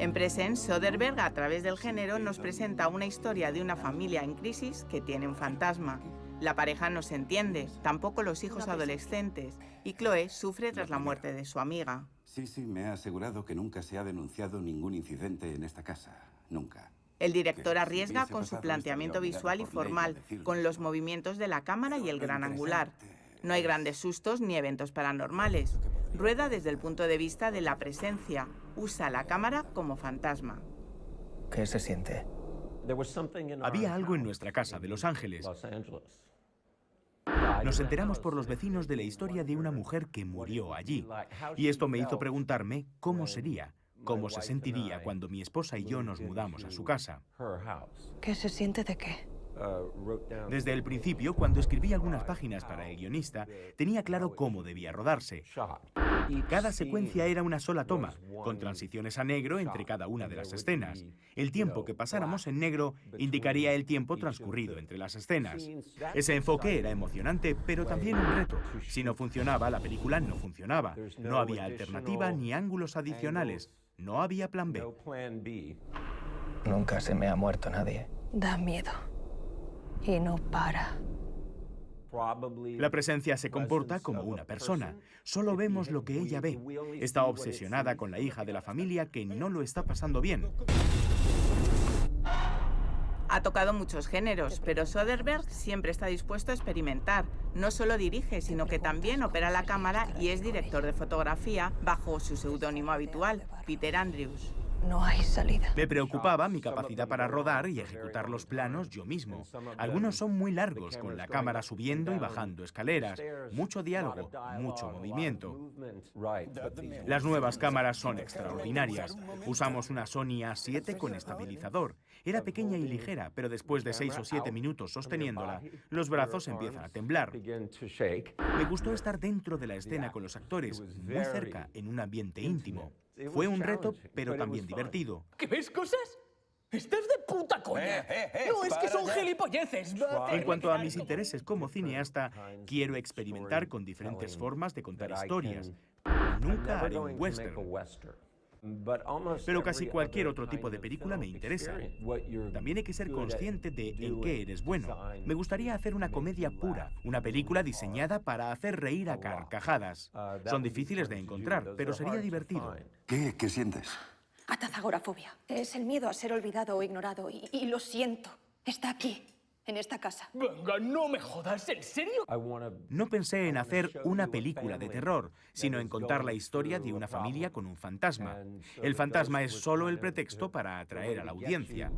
En Present, Soderbergh, a través del género, nos presenta una historia de una familia en crisis que tiene un fantasma. La pareja no se entiende, tampoco los hijos adolescentes, y Chloe sufre tras la muerte de su amiga. Sí, me ha asegurado que nunca se ha denunciado ningún incidente en esta casa. Nunca. El director arriesga con su planteamiento visual y formal, con los movimientos de la cámara y el gran angular. No hay grandes sustos ni eventos paranormales. Rueda desde el punto de vista de la presencia. Usa la cámara como fantasma. ¿Qué se siente? Había algo en nuestra casa de Los Ángeles. Nos enteramos por los vecinos de la historia de una mujer que murió allí. Y esto me hizo preguntarme cómo sería, cómo se sentiría cuando mi esposa y yo nos mudamos a su casa. ¿Qué se siente de qué? Desde el principio, cuando escribí algunas páginas para el guionista, tenía claro cómo debía rodarse. Cada secuencia era una sola toma, con transiciones a negro entre cada una de las escenas. El tiempo que pasáramos en negro indicaría el tiempo transcurrido entre las escenas. Ese enfoque era emocionante, pero también un reto. Si no funcionaba, la película no funcionaba. No había alternativa ni ángulos adicionales. No había plan B. Nunca se me ha muerto nadie. Da miedo. Y no para. La presencia se comporta como una persona. Solo vemos lo que ella ve. Está obsesionada con la hija de la familia que no lo está pasando bien. Ha tocado muchos géneros, pero Soderbergh siempre está dispuesto a experimentar. No solo dirige, sino que también opera la cámara y es director de fotografía bajo su seudónimo habitual, Peter Andrews. No hay salida. Me preocupaba mi capacidad para rodar y ejecutar los planos yo mismo. Algunos son muy largos, con la cámara subiendo y bajando escaleras. Mucho diálogo, mucho movimiento. Las nuevas cámaras son extraordinarias. Usamos una Sony A7 con estabilizador. Era pequeña y ligera, pero después de 6 o 7 minutos sosteniéndola, los brazos empiezan a temblar. Me gustó estar dentro de la escena con los actores, muy cerca, en un ambiente íntimo. Fue un reto, pero también divertido. ¿Qué ves cosas? ¡Estás de puta coña! No, es que son gilipolleces. En cuanto a mis intereses como cineasta, quiero experimentar con diferentes formas de contar historias. Nunca haré un western. Pero casi cualquier otro tipo de película me interesa. También hay que ser consciente de en qué eres bueno. Me gustaría hacer una comedia pura, una película diseñada para hacer reír a carcajadas. Son difíciles de encontrar, pero sería divertido. ¿Qué sientes? Atazagorafobia. Es el miedo a ser olvidado o ignorado. Y lo siento. Está aquí, en esta casa. Venga, no me jodas, ¿en serio? No pensé en hacer una película de terror, sino en contar la historia de una familia con un fantasma. El fantasma es solo el pretexto para atraer a la audiencia.